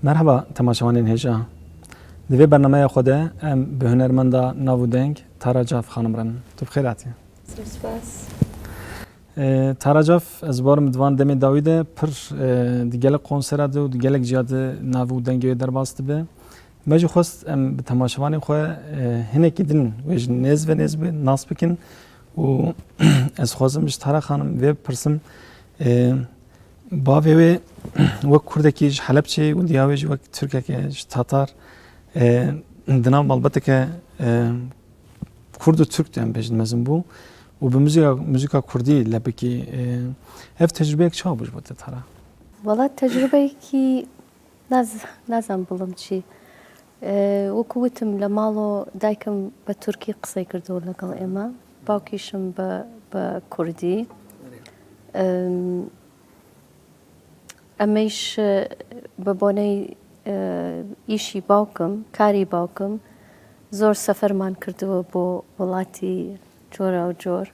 مرحبا تماشاوانین هجا دوی برنامه خوده ام به هنرمندا ناودنگ تاراجاف خانم رن تو بخیر آتی سپاس تاراجاف از بارم دوان دمی داویده پر دیگل کنسرت و دیگل جیاد ناودنگی در باست به ماجی خواست ام به تماشاوانین خو هنه کدین ویج نز به ناس بکن و از خوازم مش تارا خانم و پرسم باوی و کردکیش حلبچه و دیاویج و ترکیش تاتار دنام البته که کرد و ترک دیم بیشتر مزن بو و به موزیکا کردی لبکی هف تجربه یک چه بود تارا؟ والله تجربه کی نازم بلم چی وكوتم لمالو دايكم بتركي قصي كردو لقل إما باوكيشم بكردي أميش ببوني إيشي باوكم كاري باوكم زور سفر مان كردو بو ولاتي جورا وجور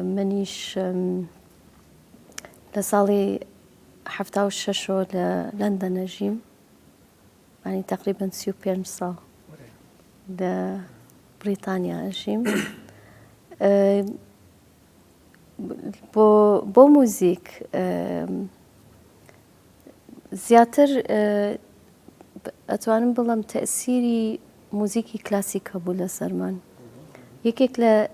منيش لسالي 76 لندن نجيم يعني تقريبا 35 سال لبريطانيا أجيم بو موزيك زياتر أتوانم بلام تأثيري موزيكي كلاسيكا بولا سرمان يكيك ل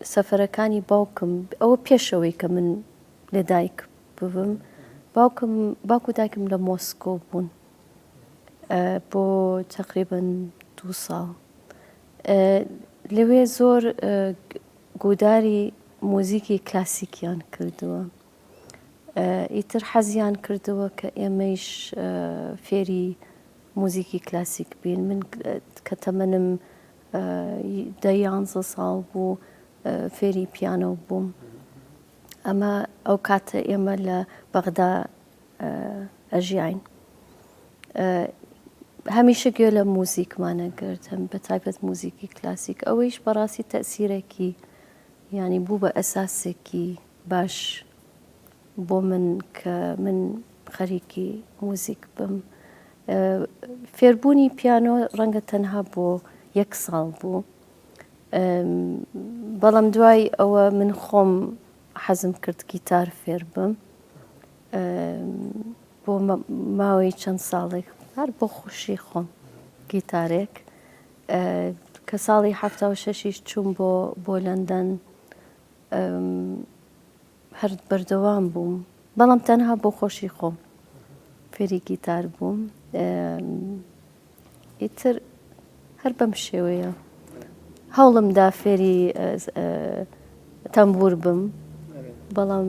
سفركاني باوكم أو بيشوي كمن لدايك بوم باكو دايكم لموسكو بون بو تقريبا 2 سال لوي زور قوداري موزيكي كلاسيكيان كردوا يتر حزيان كردوا كأميش فيري موزيكي كلاسيك بين من كتمنم ديانز صال بو فيري بيانو بوم أما أوقات إما لبغداد أجيعين همیشه گل موزیک مانه کردم به تایبت موزیکی کلاسیک اویش براسی تأثیره کی یعنی بو به اساس کی باش بو من که من خریکی موزیک بم فیربونی پیانو رنگ تنها بو 1 سال بو بلام دوای او من خوم حزم کرد گیتار فیر بم بو ماوی چند سالک هر بۆ خۆشی خۆم گیتارێک کە ساڵی 76 چوون بۆ لەندەن هەر بەردەوام بووم بەڵام تەنها بۆ خۆشی خۆم فێری گیتار بووم ئیتر هەر بەم شێوەیە هەوڵمدا فێری تەمبور بم بەڵام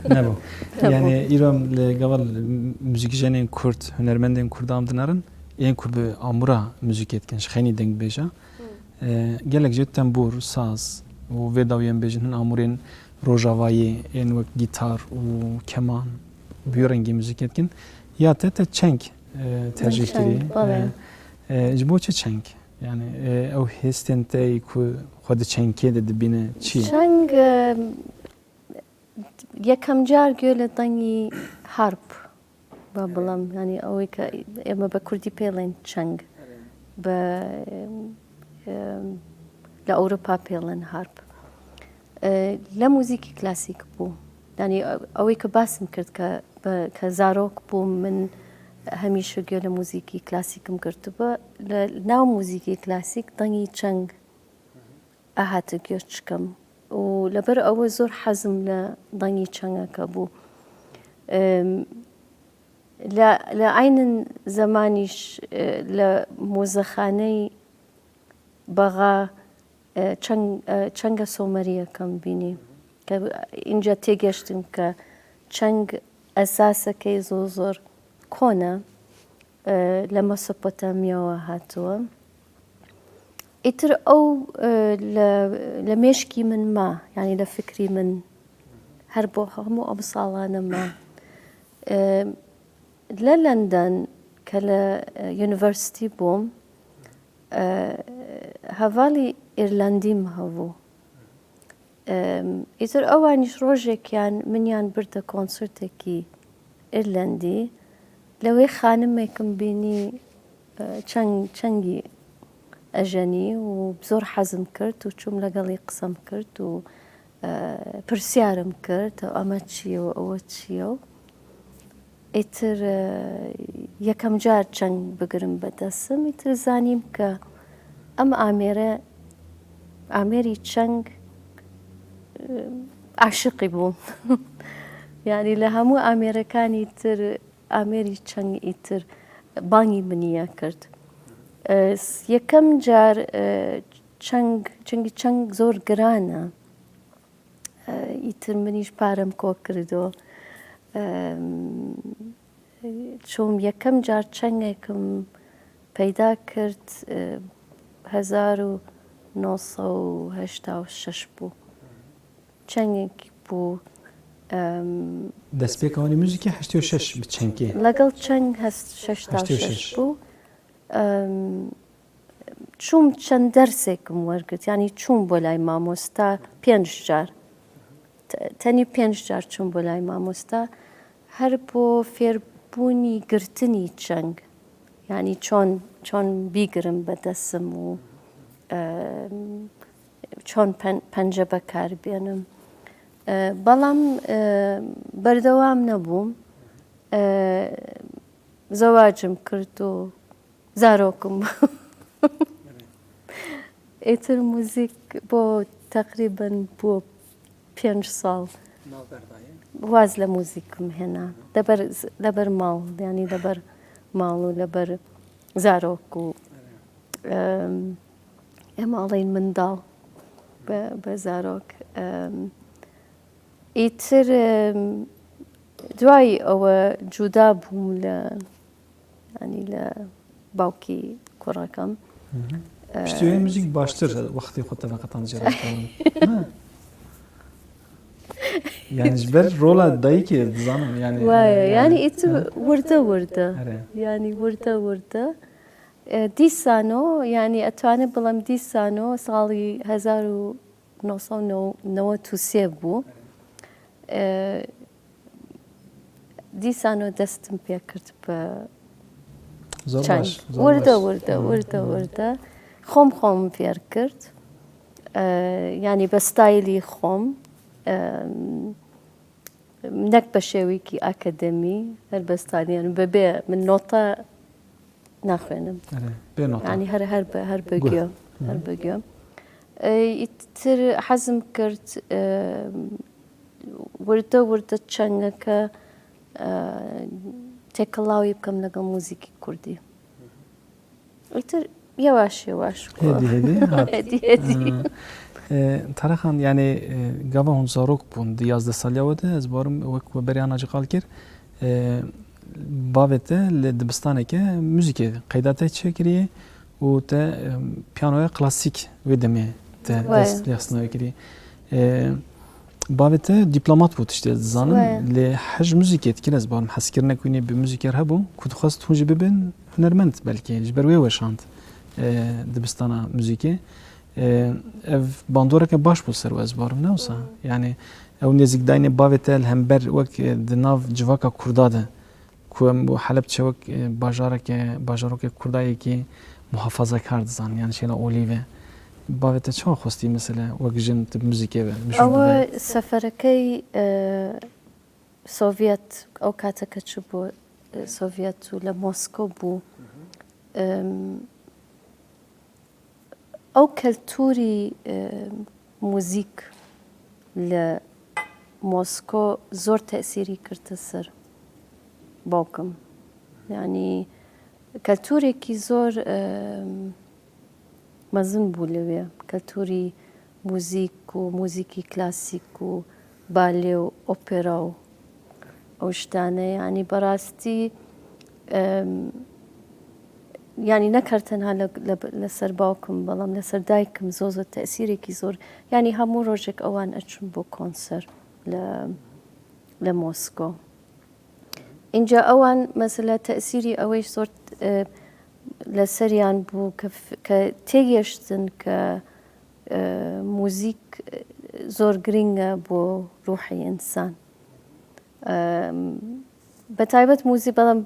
نبو yani İran legal müzikçinin Kürt hünermendin Kurdam dınarın en kurbe amura müzik etken şeni denk beja gelecek tambur saz و vedaviyen bejin amurin rojavayı en vak gitar و keman büyürengi müzik etken ya tete çenk tercih kiri jbo çenk yani o hestente ku خود çenke de bine çi çenk یەکەم جار گوێ لە دەنگی هەرپ با بڵم ینی ئەوەی کە ئێمە بە کوردی پێڵێن چەنگ لە ئەوروپا پێڵێن هەرپ لە موزیکی کلاسیک بوو ینی ئەوەی کە باسم کرد کە زارۆک بوو من هەمیشە گوێ لە موزیکی کلاسیکم کردبووە لە ناو موزیکی کلاسیک دەنگی چەنگ ئاهاتە گوێ چکەم و لەبەر ئەوە زۆر حەزم لە دەنگی چەنگەکە بوو لە عینن زەمانیش لە مۆزەخانەی بەغا چەنگە سۆمەریەکەم بینی کە اینجا تێگەشتم کە چەنگ ئەساسەکەی زۆر کۆنە لە مەسۆپۆتامیاوە هاتووە ئیتر ئەو لە مێشکی من ما ینی لە فکری من هەر بۆ هەموو ئەم ساڵانە ما لە لەندەن کە لە یونیڤەرسیتی بووم هەڤاڵی ئیرلەندیم هەبوو ئیتر ئەوانیش ڕۆژێکیان منیان بردە کۆنسرتێکی ئیرلەندی لەوەی خانمێکم بینی چەنگی ئەژەنی و زۆر حەزم کرد و چوم لەگەڵی قسەم کرد و پرسیارم کرد ئەمە چییە و ئەوە چییە و ئیتر یەکەم جار چەنگ بگرم بەدەستم ئیتر زانیم کە ئەم ئامێری چەنگ عاشقی بووم یعنی لە هەموو ئامێرەکانی تر ئامێری چەنگ ئیتر بانگی منیە کرد یەکەم جار چەنگی چەنگ زۆر گرانە ئیتر منیش پارەم کۆ کردەوە چۆم یەکەم جار چەنگێکم پەیدا کرد 1986 بوو چەنگێکی بوو دەستپێکەوەی موزیکی 86 بچەنکێ لەگەڵ چەنگ 86 بوو چوم چەند دەرسێکم وەرگرت ینی چوم بۆ لای مامۆستا 5 جار تەنی 5 جار چوم بۆ لای مامۆستا هەر بۆ فێربوونی گرتنی چەنگ ینی چۆن بیگرم بەدەستم و چۆن پەنجە بەکاربێنم بەڵام بەردەوام نەبووم زەواجم کرد و زارۆکم ئیتر موزیک بۆ تقریبەن بۆ 5 ساڵ واز لە موزیکم هێنا لەبەر ماڵ ینی لەبەر ماڵ و لەبەر زارۆک و ئێماڵەی منداڵ بە زارۆک ئیتر دوای ئەوە جودا بووم لە باوکی کوڕەکەم پشتیوانی موزیک باشتر وەختی خۆت تەبەقەتان جێڕایەوە یعنی ژبەر ڕۆڵە دایکێ دزانم وایە ینی ئیتر وردە ینی وردە دیسانۆ ینی ئەتوانێت بڵم دیسانۆ ساڵی 1993 بوو دیسانۆ دەستم پێ کرد بە چەنگ وردە خۆم فێر کرد ینی بە ستایلی خۆم نەک بە شێوەیەکی ئاکەدەمی هەر بەستانیان بەبێ من نۆتە ناخوێنم ینی هەر بەگوێم ئیتر حەزم کرد وردە چەنگەکە تێکەڵاوی بکەم لەگەڵ موزیکی کوردی ئیتر یەواش تەرەخان یعنی گاوا هون زارۆک بوون 11 سالیاوەدە ez barim wek we beryana qal kir bavê te li dibistaneke muzîkê qeyda te çêkiriye û te piyanoya klasîk wê demê te dest lêxistinavê kiriye bavê te dîplomat bû tiştê dizanim lê hej muzîkê dikir ez barim hezkirinek wînê bi muzîker hebû ku dixwast hûn jî bibin hunermend belkî ji ber wê weşand dibistana muzîkê ev bandoreke baş bû ser û ez barim ne wisa yani ew nêzîkdayînê bavê te li hember wek di nav civaka Kurda de ku em bu Helepçe wek bajarokê Kurdayekî muhafazakar dizan yani şeyla olî ve bavê te çawa xwestî mesela wek jin di muzîkê ve ئەوە سەفەرەکەی سۆڤێت ئەو کاتەکە چ بۆ سۆڤێت و لە مۆسکۆ بوو ئەو کەلتوری موزیک لە مۆسکۆ زۆر تەئسیری کردە سەر باوکم ینی کەلتورێکی زۆر مەزن بوو لەوێ کەلتوری موزیک و موزیکی کلاسیک و بالێ و ئۆپێرا و ئەو شتانە ینی بەڕاستی ینی نەکرد تەنها لەسەر باوکم بەڵام لەسەر دایکم زۆر تەئسیرێکی زۆر ینی هەموو ڕۆژێک ئەوان ئەچون بۆ کۆنسەر لە مۆسکۆ اینجا ئەوان مەسەلە تەئسیری ئەوەی زۆر لەسەریان بوو کە تێگەشتن کە موزیک زۆر گرنگە بۆ ڕوحی ئینسان بتایبەت موزی بەڵام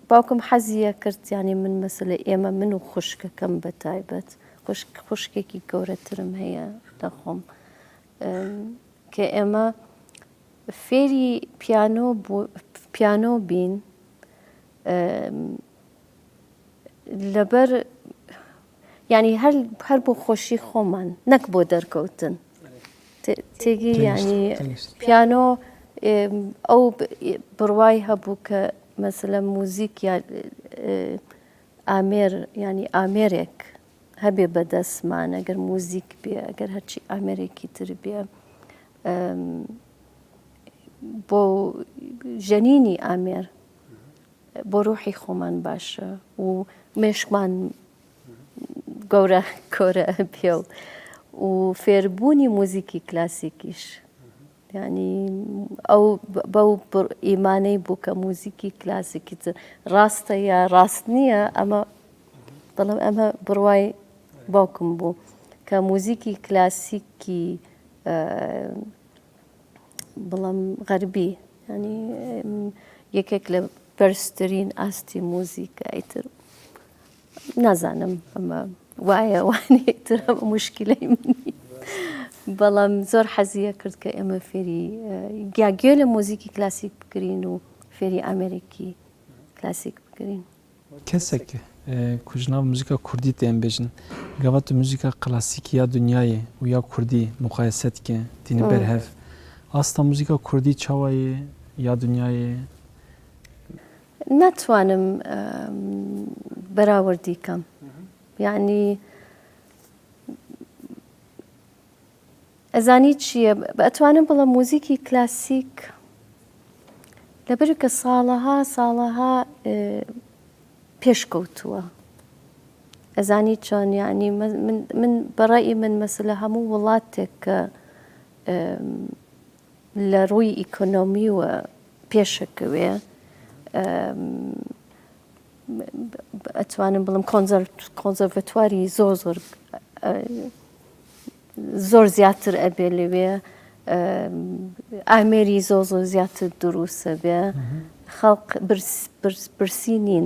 باوکم حەزیە کرد یعنی من مەسەلە ئێمە من و خوشکەکەم بەتایبەت خوشکێکی گەورەترم هەیە دەخۆم کە ئێمە فێری پیانۆ بین لەبەر ینی هەر بۆ خۆشی خۆمان نەک بۆ دەرکەوتن تێگی ینی پیانۆ ئەو بڕوای هەبوو کە مەسەلە موزیک ئامێر ینی ئامێرێک هەبێ بەدەستمان ئەگەر موزیک بێ ئەگەر هەرچی ئامێرێکی تر بێ بۆ ژەنینی ئامێر بۆ ڕوحی خۆمان باشە و مێشکمان گەورە کۆرە بێ و فێربوونی موزیکی کلاسیکیش ینی ئەو بەو ئیمانەی بوو کە موزیکی کلاسیکی ڕاستە یا ڕاست نییە ئەمە بەڵام ئەمە بڕوای باوکم بوو کە موزیکی کلاسیکی بەڵام غەربی ینی یەکێک لە بەرزترین ئاستی موزیکە ئیتر نازانم ئەمە وایە وانێتر ئەمە موشکیلەی منی بەڵام زۆر حەزیە کرد کە ئێمە فێری گوێ لە موزیکی کلاسیک بکرین و فێری ئامێریکی کلاسیک بکرین کەسێک کوژناو موزیکا کوردی تێن بێژن گەوات موزیکا کلاسیکی یا دنیایە و یا کوردی مقایسەتکە تینە بەر هەف ئاستا موزیکا کوردی چاوایە یا دنیایە ناتوانم بەراوردی کەم یعنی ئەزانی چییە ئەتوانم بڵم موزیکی کلاسیک لەبەر کە ساڵەها پێشکەوتووە ئەزانی چۆن یعنی من بەڕای من مەسەلە هەموو وڵاتێک کە لە ڕووی ئیکۆنۆمیوە پێشەکەوێ ئەتوانم بڵم کۆنزەرڤەتواری زۆر زیاتر ئەبێ لەوێ ئامێری زۆر زیاتر دروسە بێ خەڵق برسی نین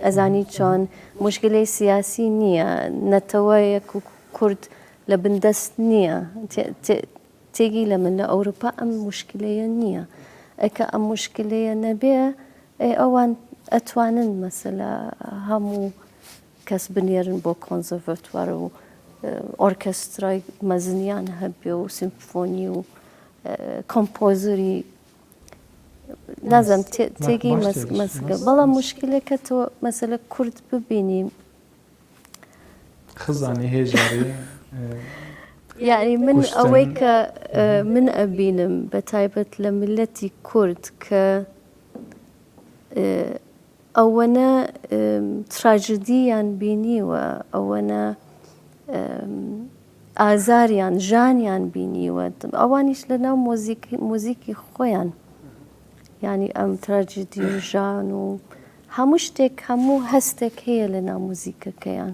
ئەزانی چۆن مشکلەی سیاسی نییە نەتەوەیەک و کورد لە بندەست نییە تێگی لە من لە ئەوروپا ئەم مشکلەیە نییە ئەکە ئەم مشکلەیە نەبێ ئەوان ئەتوانن مەسەلە هەموو کەس بنێرن بۆ کۆنزەڤەتوارە و ئۆرکەسترای مەزنیان هەبێ و سیمفۆنی و کۆمپۆزری نازم تێگی مەسگە بەڵام مشکلەکە تۆ مەسەلە کورد ببینیم خزانی هێژاری یعنی من ئەوەی کە من ئەبینم بە تایبەت لە ملەتی کورد کە ئەوەنە تراژدیان بینیوە ئەوەنە ئازاریان ژانیان بینیوە ئەوانیش لە ناو مۆزیکی خۆیان ینی ئەم تراژدی و ژان و هەموو شتێک هەموو هەستێک هەیە لە ناو مۆزیکەکەیان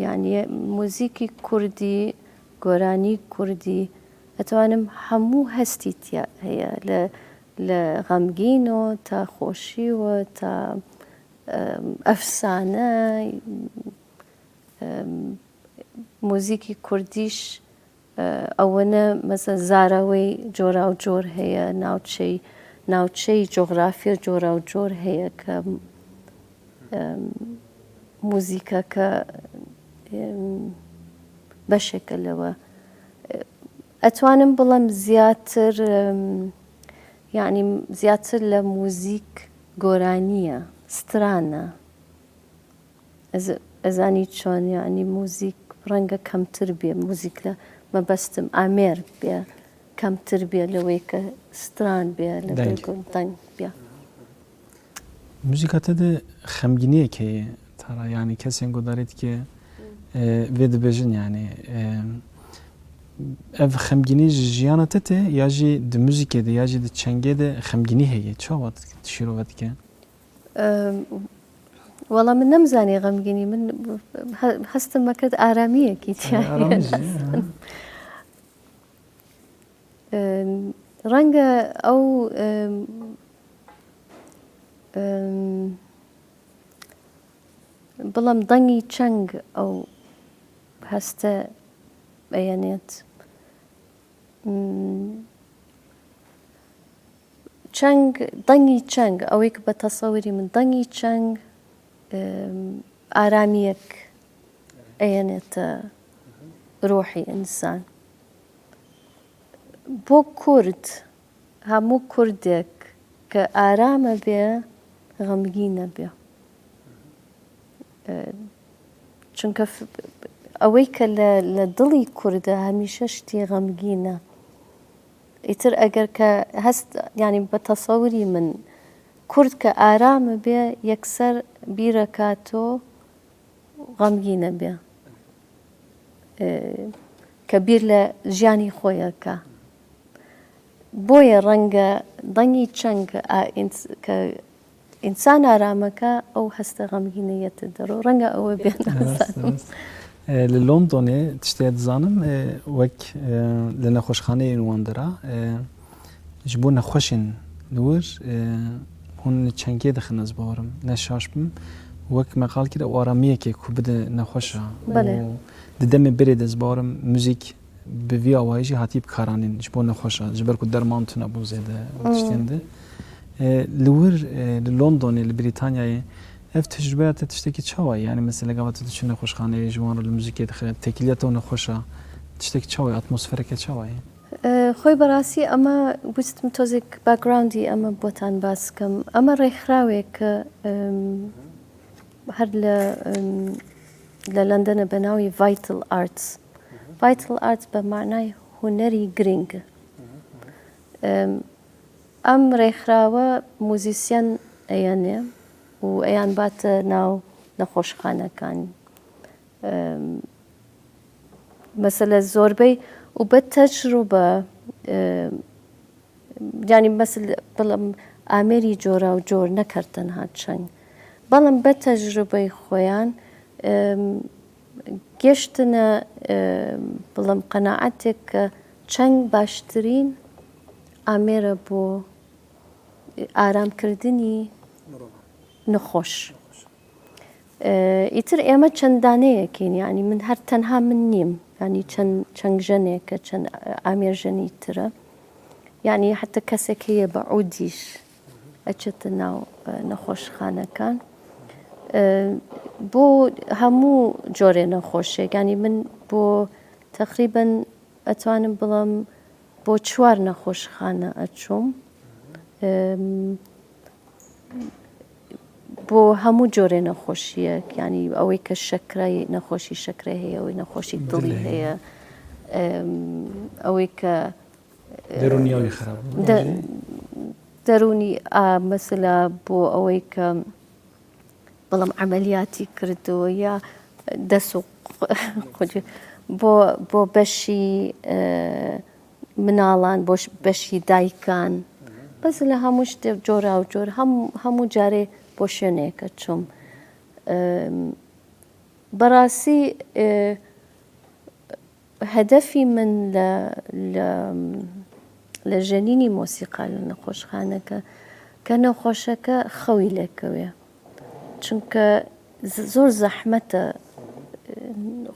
یعنی مۆزیکی کوردی گۆرانی کوردی ئەتوانم هەموو هەستی هەیە لە غەمگینەوە تا خۆشیوە تا ئەفسانە مۆزیکی کوردیش ئەوەنە مەسە زاراوەی جۆرا و جۆر هەیە ناوچەی جۆغرافیە جۆرا و جۆر هەیە کە موزیکەکە بەشێکە لەوە ئەتوانم بڵم زیاتر یعنی زیاتر لە موزیک گۆرانیە سترانە ئەزانی چۆن یعنی موزیک ڕەنگە کەمتر بێ موزیک لە مەبەستم ئامێر بێ کەمتر بێ لەوەی کە ستران بێ لە دەنگ بێ موزیکا تێدە خەمگینیەک هەیە تاڕا ینی کەسێک گۆدارێت کە vê dibêjin yani ev xemgînî ji jiyana te tê ya jî di muzîkê de ya jî di çengê de xemgînî heye çawa şîrove dike وەڵام من نەمزانی غەمگینی من هەستم مەکرد ئارامیەکی ڕەنگە ئەو بەڵام دەنگی چەنگ ئەو هەستە ئەیەنێت چەنگ دەنگی چەنگ ئەوەی کە بە تەسەوری من دەنگی چەنگ ئارامیەک ئەیەنێتە ڕۆحی ئینسان بۆ کورد هەموو کوردێک کە ئارامە بێ غەمگینە بێ چونکە ئەوەی کە لە دڵی کووردە هەمیشە شتی غەمگینە ئیتر ئەگەر کە هەست ینی بە تەسەوری من کورد کە ئارامە بێ یەکسەر بیرەکاتۆ غەمگینە بێ کە بیر لە ژیانی خۆیەکە بۆیە ڕەنگە دەنگی چەنگ کە ئینسان ئارامەکە ئەو هەستە غەمگینەیەتە دەڕۆ ڕەنگە ئەوە بێن لە لۆندۆنێ تشتێ دزانم وەک لە نەخۆشخانەیە نواندرا ji بۆ نەخۆشین نور hûn çengê dixin ez barim neşaş bim wek meqal kir ew aramiyekê ku bide nexweşa di demê birê ez barim müzik bi vî awayî jî hatî bikaranîn ji bo nexweşa ji ber ku derman tune bû zêde tiştên de li wir li Londonê li Brîtanyayê ev tecrübeya te tiştekî çawa yani mesela gava tu diçî nexweşxaneyê ji wan li müzikê dixe tekîliya te nexweşa tiştekî çawa atmosfereke çawa ye خۆی بەڕاستی ئەمە ویستم تۆزێک باگراوندی ئەمە بۆتان باس بکەم ئەمە ڕێکخراوێک کە هەر لە لەندەنە بە ناوی ڤایتڵ ئارتس ڤایتڵ ئارتس بە معنای هونەری گرنگ ئەم ڕێکخراوە موزیسیەن ئەیەنێ و ئەیان باتە ناو نەخۆشخانەکان مەسەلە زۆربەی و بە تەجروبە ینی مەسل بەڵام ئامێری جۆرا و جۆر نەکردنها چەنگ بەڵام بە تەجروبەی خۆیان گەشتنە بڵام قەناعەتێک کە چەنگ باشترین ئامێرە بۆ ئارامکردنی نەخۆش ئیتر ئێمە چەندانەیەکین ینی من هەر تەنها من نیم ینی چەند ژەنێکە چەند ئامێژەنی ترە ینی حتى کەسێک هەیە بە عودیش ئەچێتە ناو نەخۆشخانەکان بۆ هەموو جۆرێ نەخۆشێک ینی من بۆ تقریبەن ئەتوانم بڵم بۆ 4 نەخۆشخانە ئەچووم بۆ هەموو جۆرێ نەخۆشیەک ینی ئەوەی کە شەکرای نەخۆشی شەکرە هەیە ئەوەی نەخۆشی دڵی هەیە ئەوەی کە دەرونی مەسەلا بۆ ئەوەی کە بەڵام عملیاتی کردەوە یا دەست و بۆ بەشی مناڵان بۆ بەشی دایکان بەس لە هەموو شتێک جۆرا و جۆر هەموو جارێ بۆ شوێنێکە چوم بەڕاستی هەدەفی من لە ژەنینی مۆسیقا لە نەخۆشخانەکە کە نەخۆشەکە خەوی لێکەوێ چونکە زۆر زەحمەتە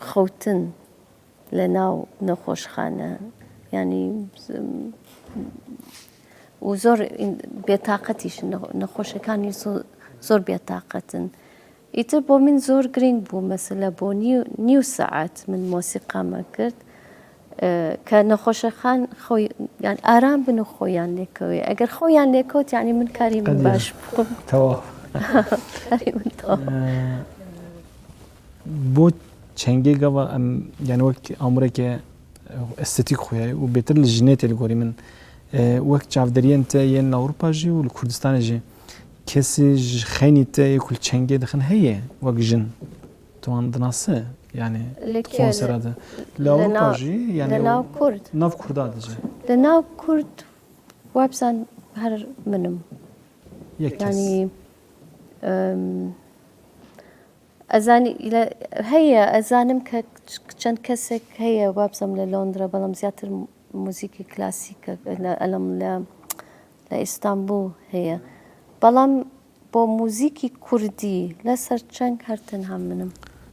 خەوتن لە ناو نەخۆشخانە ینی و زۆر بێتاقەتیش نەخۆشەکانی زۆر بێتاقەتن ئیتر بۆ من زۆر گرنگ بوو مەسەلە بۆ نیو سەعات من مۆسیقامە کرد کە نەخۆشەکان خۆی یان ئارام بن و خۆیان لێکەوێ ئەگەر خۆیان لێکەوت یعنی من کاری من باش بووم بۆ چەنگێ گەڵا ئەم یان وەک ئامورێکە ئەستێتیک خۆیای و بێتر لە ژنێتێ لەگۆری من وەک چاودەریەن تە یەن لە ئەوروپاژی و لە کوردستانێژێ کەسی خەینی تە یەکول چەنگێ دەخن هەیە وەک ژن توان دناسە یعنی خۆسەرادە لە ئەوروپاژی یعنی ناو کورد ناو کووردا دەژێ لە ناو کورد وابزان هەر منم ینی ئەزانی هەیە ئەزانم کە چەند کەسێک هەیە وابزەم لە لۆندرە بەڵام زیاتر موزیکی کلاسیکە ئەلم لە ئیستانبول هەیە بەڵام بۆ موزیکی کوردی لەسەر چەنگ هەرتەنها منم.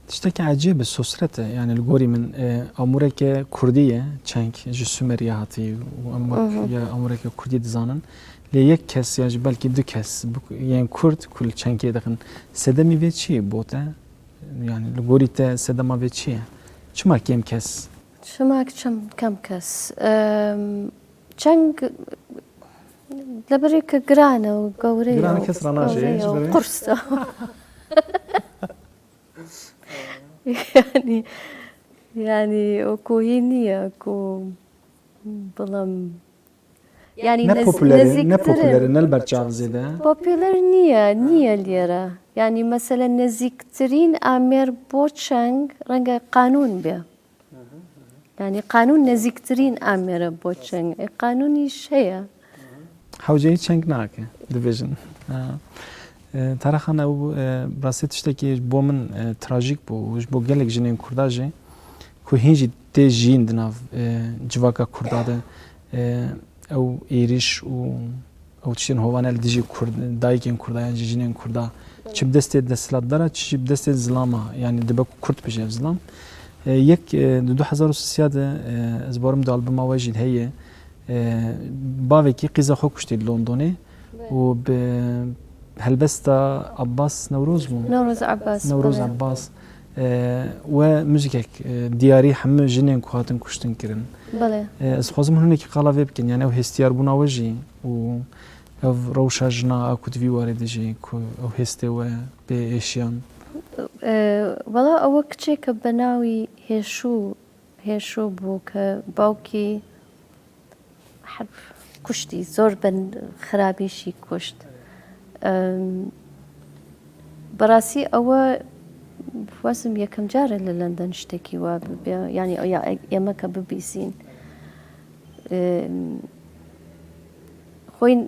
تشتكي عجيب السوسرته يعني الجوري من أمورك كردية شانك جو سومريا هاتي وأمورك يا أمورك كردية دزانن ليك كس يا جبال كي دو كس يعني كرد كل شانكي دخن سدمي في شيء بوته يعني الجوري تا سدما في شيء شو ما كم كس شو ما كم كس چەنگ لەبەرێکە گرانە و گەورەیە گرانە کەس ڕەناژێ قورسە يعني وكوهي نية كو بلام يعني نبوبولار نلبرچاو زيدا بوبولار نية ليرة يعني مثلا نزيكترين آمير بوچنگ رنگ قانون بيا يعني قانون نزيكترين آمير بوچنگ قانوني شيء حوجي چنگ ناكه ديفيجن تارخنا او براسي تشتكي بو من تراجيك بو وش بو gelek جنين كرداجي كو هينجي تي جين دناف جواكا كرداده او ايريش او تشين هوانل ديجي كرد دايكين كردا يعني جنين كردا چي بدسته دسلات داره چي بدسته زلاما يعني دبا كرد بجي زلام يك 2003 ازبارم دو البوم واجد هي باوكي قيزا خو كشتي لندني و هلبستا عباس نوروز نوروز عباس وموزيكك دياري حمو جنين كوهاتن كشتن كرن بله از خوازم هناك قلاوي بكن يعني او هستيار بونا وجي و او روشا جنا اكو تفي وارد جي او هستيوا باشيان والله او كتشيك بناوي هيشو بو كباوكي حرب كشتي زور بن خرابي شي كشت براسي أو واسم يكم جارة للندن اشتكي يعني يا ببيسين خوين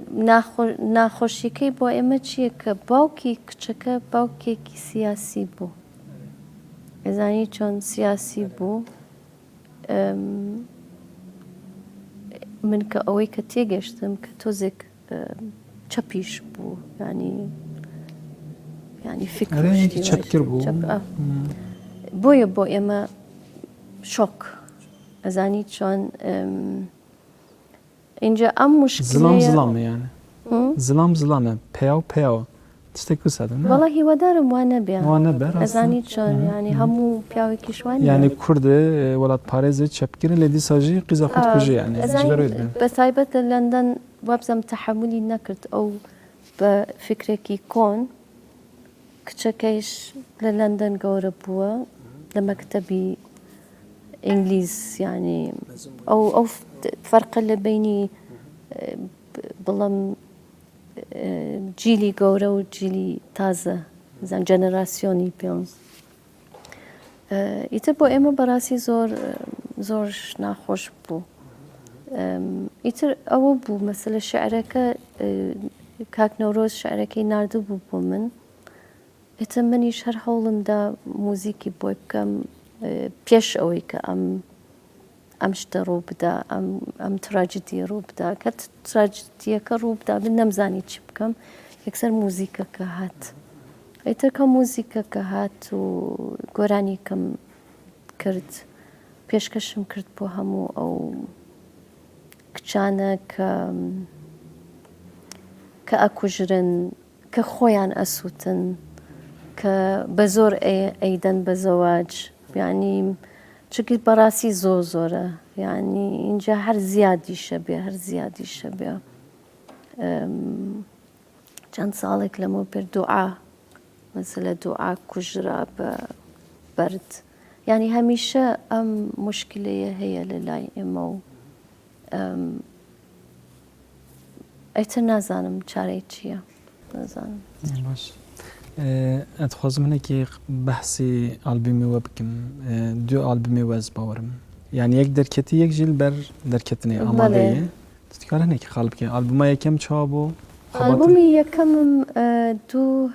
ناخوشيكي بو اما چيك باوكي كچكا باوكي كي سياسي بو ازاني چون سياسي بو من كأوي كتيجشتم كتوزك چپیش بو يعني فكر تشكر بو بويا بو اما شوك ازاني چون اینجا ام مشكلة ظلام يعني ظلام بياو تشتكو سادم والله هي ودارم وانا بيا ازاني چون يعني همو بياوي كشواني يعني كرد ولاد باريز تشبكر لدي ساجي قيزا خود كوجي يعني بثايبت لندن وابزم تحملي نكرت او بفكرك يكون كتشكيش للندن جورب بوا لمكتبي انجليز يعني او فرق اللي بيني بلم جيلي جورا وجيلي تازة زين جنراسيوني بيونز يتبو اما براسي زور ناخوش بو يتر او بو مثلا شعرك كاك نوروز شعركي ناردو بو من يتمني شرح حولم دا موزيكي بو بكم بيش اويك ام شترو بدا ام تراجيدي رو بدا كت تراجيدي كرو بدا بنمزاني تشبكم يكسر موزيكا كهات يتر كم موزيكا كهات و قراني كم كرد بيشكشم كرد بو همو او كچانه كأكوجرن كخويان أسوتن كبزور أيضا بزواج يعني شكل براسي زورة يعني إنجا هر زيادي شبيه كان صالك لما بردعاء مثلا دعاء كجرة برد يعني هميشة مشكلة هي للاي إمو ایتر نزانم چاره چیه نزانم باش اتخوازم هناك بحثي ألبومي وبكم دو ألبومي وز باورم يعني يك دركتي يك جيل بر دركتني أمادية تذكر هناك قلبك ألبومي يكم شابو ألبومي يكم 2000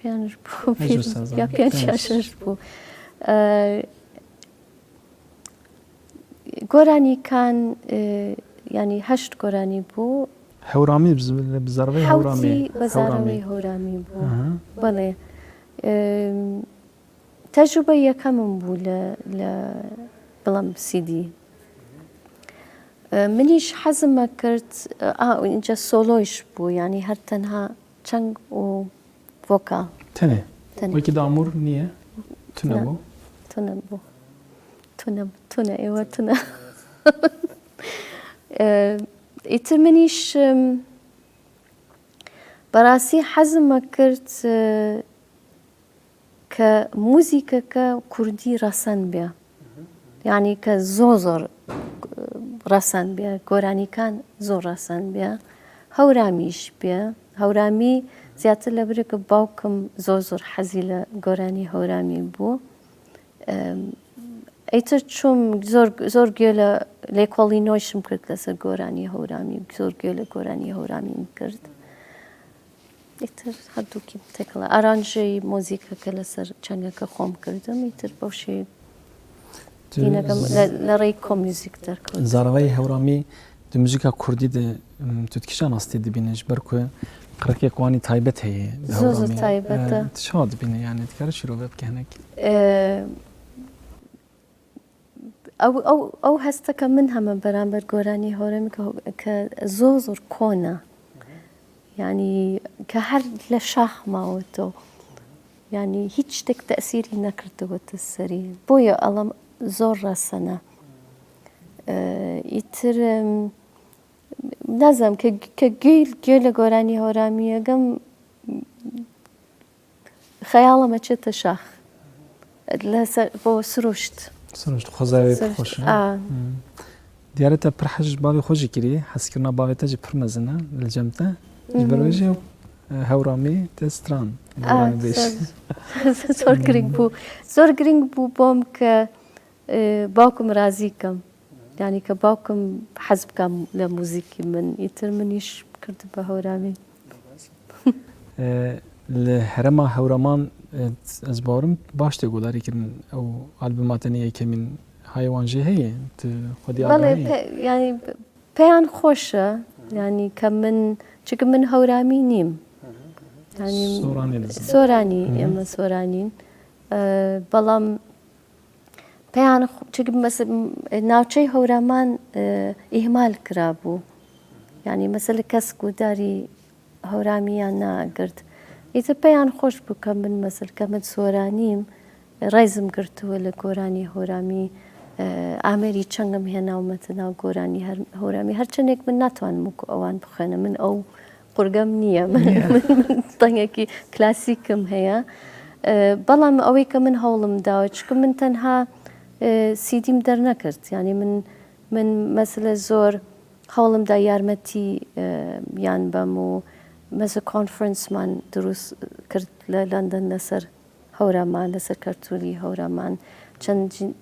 پنج بو یا 5-6 بو قراني كان يعني 8 قراني بو هەورامی بزەڕەوەی هەورامی حوتی بەزارەوەی هەورامی بوو بەڵێ تەجروبە یەکەمم بوو لە بڵام سیدی منیش حەزمە کرد اینجا سۆلۆیش بوو ینی هەر تەنها چەنگ و ڤۆکال تەنێ وەکی دامور نییە تونە بوو تونە بوو تونە ئێوە تونە ئیتر منیش بەڕاستی حەزمە کرد کە موزیکەکە کوردی ڕەسەن بێ یعنی کە زۆر ڕەسەن بێ گۆرانیکان زۆر ڕەسەن بێ هەورامیش بێ هەورامی زیاتر لە برێکە باوکم زۆر حەزی لە گۆرانی هەورامی بوو ئەیتر چوم زۆر گوێ لە لێکۆڵی نۆیشم کرد لەسەر گۆرانی هەورامی زۆر گوێ لە گۆرانی هەورامیم کرد ئیتر هەردووکی تێکڵە ئارانژەی مۆزیکەکە لەسەر چەنگەکە خۆم کردم ئیتر بەو شێ لە ڕێی کۆمیوزیک دەرکەوت زاراوەی هەورامی د موزیکا کوردی تو کیشان ئاستی دبینش بەرکوێ قڕکێک وانی تایبەت هەیە زۆر تایبەتە چا دبینە یانێ دکارە شیرۆڤە بکەنێک ئەو هەستەکە من هەمە بەرامبەر گۆرانی هەورامی کە زۆر کۆنە ینی کە هەر لە شاخ ماوەتەوە ینی هیچ شتێک تەسیری نەکردەوەتە سەری بۆیە ئەڵەم زۆر ڕەسەنە ئیتر نازانم کە گوێ لە گۆرانی هەورامیەگەم خەیاڵەمە چێتە شاخ بۆ سروشت خۆزاوی خۆش دیارەتە پڕ حەج باوی خۆشی کردی حەزکردنا باوێتەجی پڕ مەزنە لە جەمتە بەرەوەژێ هەورامی دەستران زۆر گرنگ بوو زۆر گرنگ بوو بۆم کە باوکم رازیکەم ینی کە باوکم حەز بکەم لە موزیکی من ئیتر منیش کرد بە هەورامی لە هەرەما هەورامان ئەس باوەڕم باش تێگۆداریکردن ئەو ئالبوماتەنی یەکەمین هایوانژێ هەیە خودی ینی پێیان خۆشە ینی کە من چکە من هەورامی نیم سۆرانی ئێمە سۆرانین بەڵام پێیان ناوچەی هەورامان ئیهمال کرابوو ینی مەسەلە کەس گوداری هەورامیان ناگرت ئیتر پێیان خۆش بوو کە من مەسل کە من سۆرانیم ڕێزم گرتووە لە گۆرانی هەورامی ئامێری چەنگم هێناومەتە ناو گۆرانی هەورامی هەرچەندێک من ناتوانم وەکو ئەوان بخوێنە من ئەو قورگەم نییە من دەنگێکی کلاسیکم هەیە بەڵام ئەوەی کە من هەوڵم داوە چکە من تەنها سیدیم دەرنەکرد ینی من مەسلە زۆر هەوڵمدا یارمەتی یان بەم و مەسە کۆنفرەنسمان دروست کرد لە لەندەن لەسەر هەورامان لەسەر کەرتوری هەورامان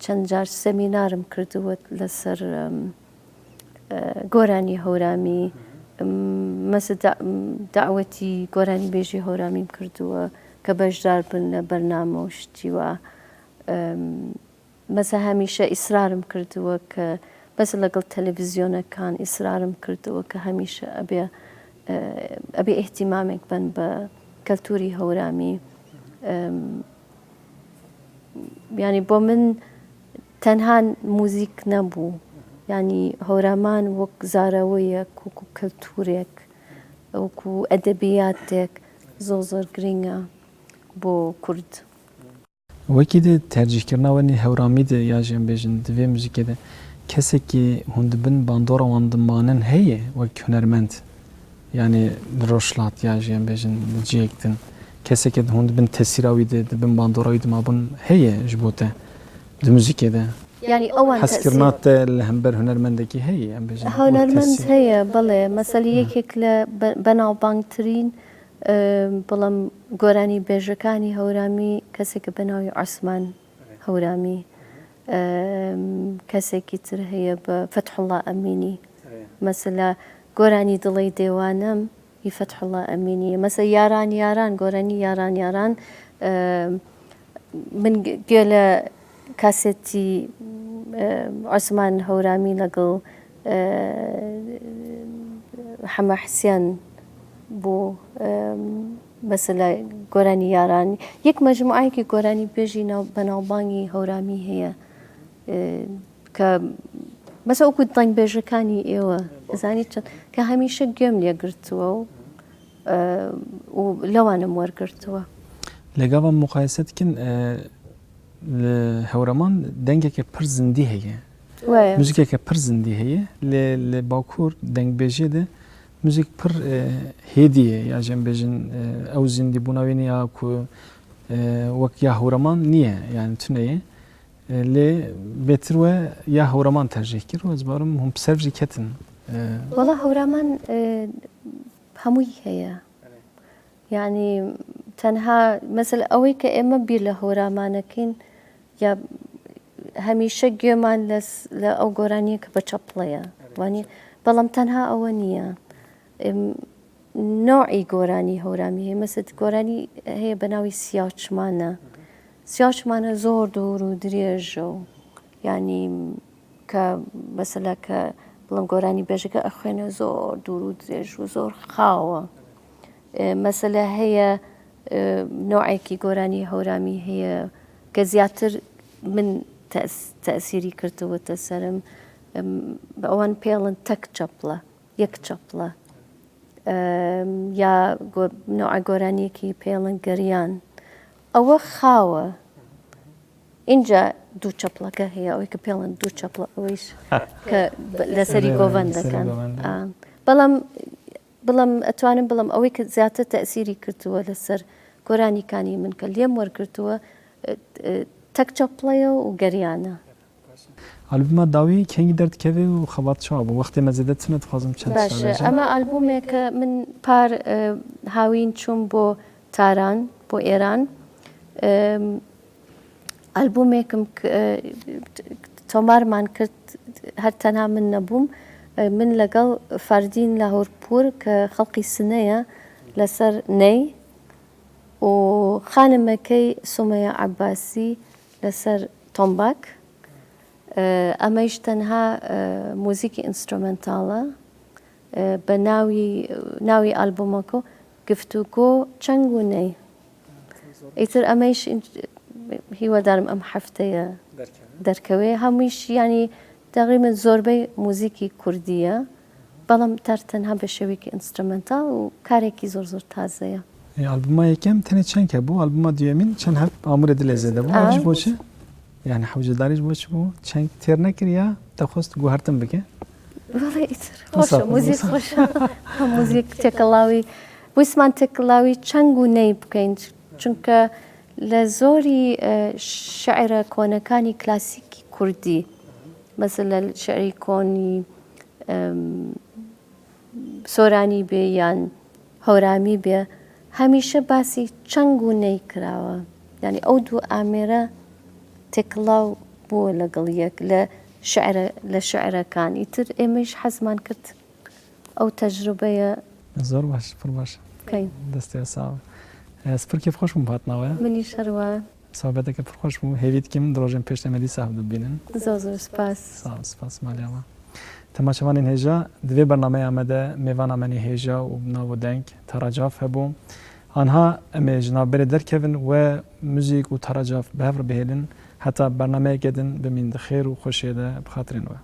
چەند جار سەمینارم کردووە لەسەر گۆرانی هەورامی مەسە داوەتی گۆرانی بێژی هەورامیم کردووە کە بەشدار بن لە بەرنامە و شتیوە مەسە هەمیشە ئیسرارم کردووە کە بەس لەگەڵ تەلەڤیزیۆنەکان ئیسرارم کردووە کە هەمیشە ئەبێ ئێحتیمامێک بن بە کەلتوری هەورامی ینی بۆ من تەنها موزیک نەبوو ینی هەورامان وەک زاراوەیەک وەکو کەلتورێک وەکو ئەدەبیاتێک زۆر گرنگە بۆ کورد وەکی دە تەرجیحکردناوەنی هەورامی دە یاژیان بێژن divê موزیکê de kesekî hûn dibin bandora wan dimanın heye wek hunermend yani roşlat ya jiyan bêjin ciyek din kesekê hûn dibin tesîra wî de dibin bandora wî dimabin heye ji bo te di muzîkê de yani ئەوان hezkirina te li hember hunermendekî heye em bêjin هەونەرمەند هەیە بەڵێ مەسەلی یەکێک لە بەناوبانگترین بەڵام گۆرانی بێژەکانی هەورامی کەسێکە بەناوی عوسمان هەورامی کەسێکی تر هەیە بە فەتحوڵڵا ئەمینی مەسەلا گۆرانی دڵی دێوانم هی فەتحوڵڵا ئەمینی مەسە یاران گۆرانی یاران من گوێ لە کاسێتی عوسمان هەورامی لەگەڵ حما حسين بو مثلا گۆرانی یارانی یەک مەجموعەیەکی گۆرانی بێژی بەناوبانگی هەورامی هەیە کە مەسە وەکو دڵنگ بێژەکانی ئێوە زانی چەند کە هەمیشە گوێم لێگرتووە و لەوانم وەرگرتووە لەگەڵ مقایسەتکن هەورەمان دەنگێکە پڕ زیندی هەیە موزیکێکە پڕ زیندی هەیە لە باکوور دەنگبێژێ دە موزیک پڕ هێدیە یاژێن بێژن ئەو زیندی بووناوێنی یا وەک یا هەورەمان نییە یان تونەیە لێ بێتروە یا هەورەمان تەرجیح کرد و ئەزبارم هەم سەرژی کەتن وەڵا هەورامان هەمووی هەیە یعنی تەنها مەسەل ئەوەی کە ئێمە بیر لە هەورامانەکەین یا هەمیشە گوێمان لە ئەو گۆرانیە کە بە چەپڵەیە وانی بەڵام تەنها ئەوە نییە نوعی گۆرانی هەورامی هەیە مەسەد گۆرانی هەیە بە ناوی سیاوچمانە سیاوچمانە زۆر دوور و درێژە و ینی کە بەسەلا کە بڵم گۆرانی بێژەکە ئەخوێنە زۆر دوور و درێژ و زۆر خاوە مەسەلە هەیە نوعێکی گۆرانی هەورامی هەیە کە زیاتر من تەسیری کردووەتە سەرم بە ئەوان پێڵن تەک چەپڵە یەک چەپڵە یا نوع گۆرانیەکی پێڵن گەریان ئەوە خاوە اینجا دوو چەپڵەکە هەیە ئەوەی کە پێڵن دوو چەپڵە ئەوەیش کە لەسەری گۆڤەن دەکەن بەڵام ئەتوانم بڵم ئەوەی کە زیاتر تەسیری کردووە لەسەر گۆرانیکانی من کە لێم وەرگرتووە تەک چەپڵەیە و گەریانە ئالبومە داوی کەنگی دەردکەوێ و خەبات چاوە بۆ وەختی مەزەدە چنە دخوازم چەند باشە ئەمە ئالبومێکە من پار هاوین چوم بۆ تاران بۆ ئێران ئالبومێکم تۆمارمان کرد هەر تەنها من نەبووم من لەگەڵ فەردین لە هەورپور کە خەڵقی سنەیە لەسەر نەی و خانمەکەی سومەیە عەباسی لەسەر تۆمباک ئەمەیش تەنها موزیکی ئینسترومنتاڵە بە ناوی ئالبومەکە گفتوگۆ چەنگ و نەی ئیتر ئەمەیش هیوادارم ئەم هەفتەیە دەرکەوێ هەموویش ینی تقریبا زۆربەی موزیکی کوردیە بەڵام تەنها بە شێوەیەکی ئینسترومنتاڵ و کارێکی زۆر زۆر تازەیە ئالبومە یەکەم تەنێ چەندکە بوو ئالبومە دوێمین چەند هەر ئامورە دلێزێدە بوو ئەوش بۆچە یعنی حەوجەداریش بۆچ بوو چەند تێر نەکریا دەخواست گوهرتم بکە موزیک خۆشە موزیک تێکەڵاوی ویسمان تێکەڵاوی چەنگ و نەی بکەین چونکە لە زۆری شعرە کۆنەکانی کلاسیکی کوردی مەسەلەن شعری کۆنی سۆرانی بێ یان هەورامی بێ هەمیشە باسی چەنگ و نەی کراوە یعنی ئەو دوو ئامێرە تێکڵاو بووە لەگەڵ یەک لە شعرەکان ئیتر ئێمەش حەزمان کرد ئەو تەجروبەیە زۆر باش پڕ باش دەستی ساوە سپرکی خۆش بووم هاتنەوە منی شەروە سابەتەکە پڕخۆش بوو هێویتکەم درۆژم پێشتەمەدی ساف دەبینن زۆر سپاس سپاس مالیاوە تەماشەوانین هێژە دوێ بەرنامەی ئەمەدە میێوان ئەمەنی هێژە و ناو دەنگ تەڕەجاف هەبوو ئەنها ئەمێ ژنابێرە دەرکەون و موزیک و تەڕەجاف بەهەڤڕ بهێلن هەتا بەرنامەیەکێدن بمین خێر و خۆشیێدە بخاترێنەوە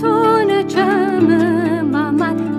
تۆ نەچەمە مامان